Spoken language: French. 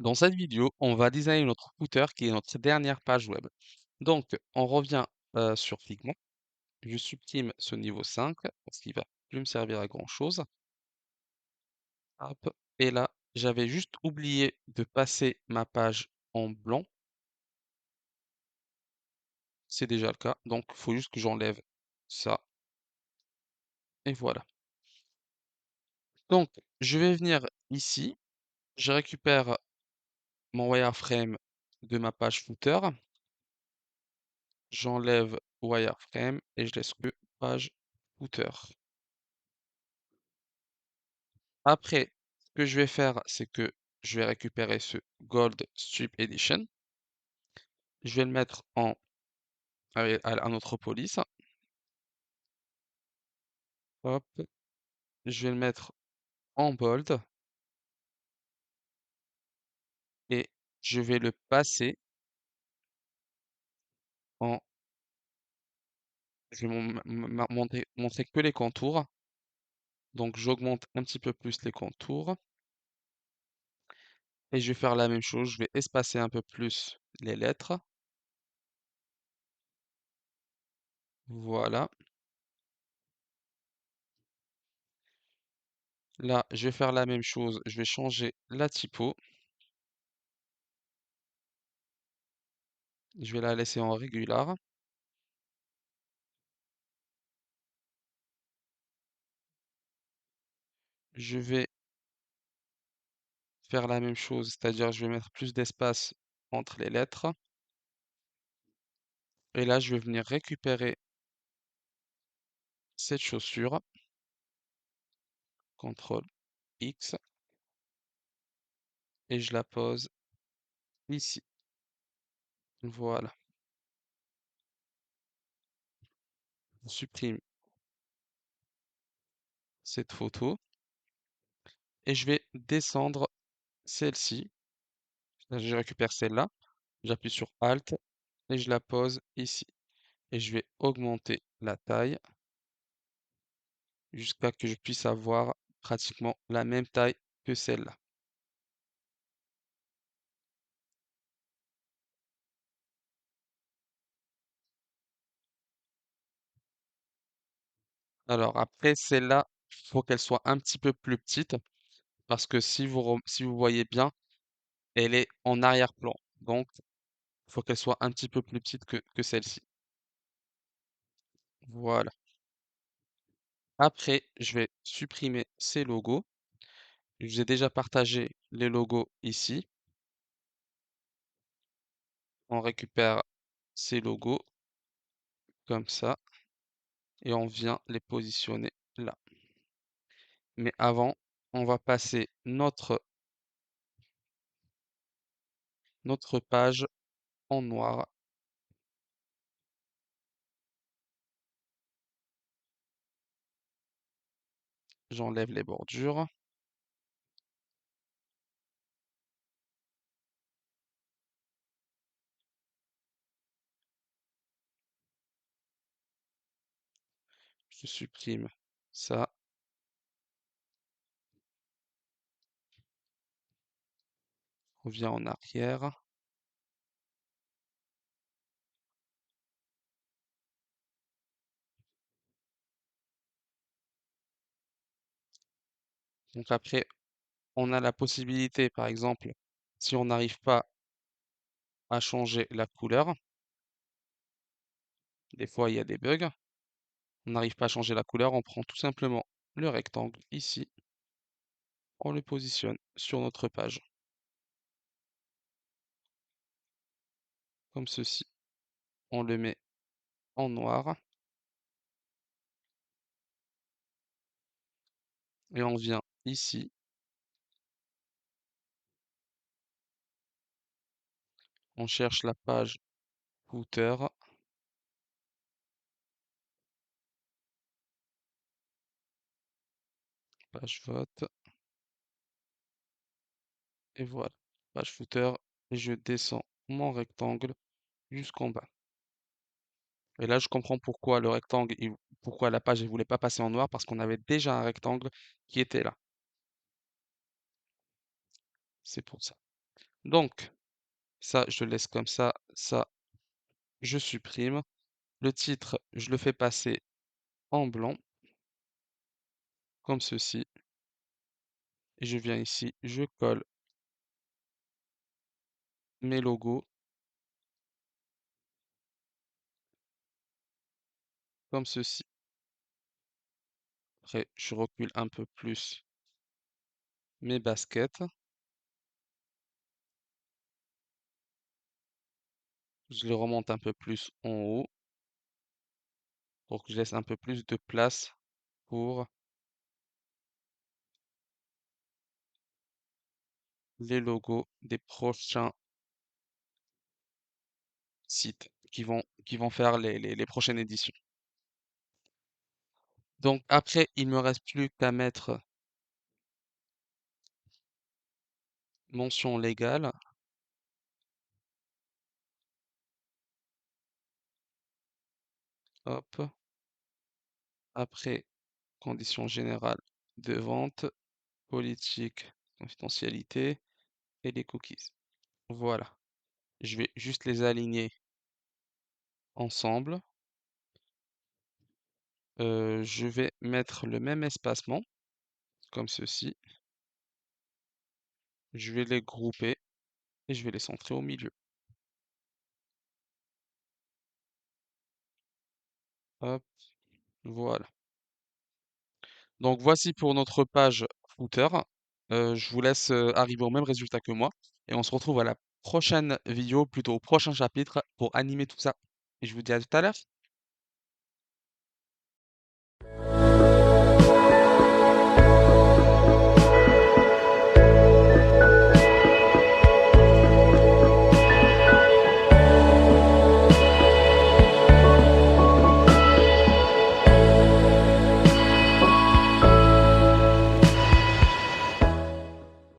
Dans cette vidéo, on va designer notre footer qui est notre dernière page web. Donc, on revient sur Figma. Je supprime ce niveau 5 parce qu'il va plus me servir à grand-chose. Hop. Et là, j'avais juste oublié de passer ma page en blanc. C'est déjà le cas. Donc, il faut juste que j'enlève ça. Et voilà. Donc, je vais venir ici. Je récupère mon wireframe de ma page footer. J'enlève wireframe et je laisse que page footer. Après, ce que je vais faire, c'est que je vais récupérer ce Gold Strip Edition. Je vais le mettre à notre police. Hop, je vais le mettre en bold et je vais le passer en. Je vais montrer que les contours. Donc j'augmente un petit peu plus les contours et je vais faire la même chose. Je vais espacer un peu plus les lettres. Voilà. Là, je vais faire la même chose. Je vais changer la typo. Je vais la laisser en régular. Je vais faire la même chose, c'est-à-dire je vais mettre plus d'espace entre les lettres. Et là, je vais venir récupérer cette chaussure, CTRL X, et je la pose ici. Voilà. Je supprime cette photo et je vais descendre celle-ci. Là, je récupère celle-là, j'appuie sur Alt et je la pose ici. Et je vais augmenter la taille jusqu'à que je puisse avoir pratiquement la même taille que celle-là. Alors après, celle-là, il faut qu'elle soit un petit peu plus petite parce que si vous voyez bien, elle est en arrière-plan. Donc, il faut qu'elle soit un petit peu plus petite que celle-ci. Voilà. Après, je vais supprimer ces logos. Je vous ai déjà partagé les logos ici. On récupère ces logos comme ça et on vient les positionner là. Mais avant, on va passer notre page en noir. J'enlève les bordures. Je supprime ça. On revient en arrière. Donc après, on a la possibilité, par exemple, si on n'arrive pas à changer la couleur, des fois il y a des bugs, on n'arrive pas à changer la couleur, on prend tout simplement le rectangle ici, on le positionne sur notre page, comme ceci. On le met en noir et on vient ici, on cherche la page footer, page vote, et voilà, page footer, et je descends mon rectangle jusqu'en bas. Et là, je comprends pourquoi pourquoi la page ne voulait pas passer en noir, parce qu'on avait déjà un rectangle qui était là. C'est pour ça. Donc, ça, je le laisse comme ça, je supprime. Le titre, je le fais passer en blanc, comme ceci. Et je viens ici, je colle mes logos, comme ceci. Après, je recule un peu plus mes baskets. Je les remonte un peu plus en haut pour que je laisse un peu plus de place pour les logos des prochains sites qui vont faire les prochaines éditions. Donc après, il me reste plus qu'à mettre mention légale. Hop. Après, conditions générales de vente, politique, confidentialité et les cookies. Voilà. Je vais juste les aligner ensemble. Je vais mettre le même espacement, comme ceci. Je vais les grouper et je vais les centrer au milieu. Hop, voilà. Donc voici pour notre page footer. Je vous laisse arriver au même résultat que moi. Et on se retrouve à la prochaine vidéo, plutôt au prochain chapitre, pour animer tout ça. Et je vous dis à tout à l'heure.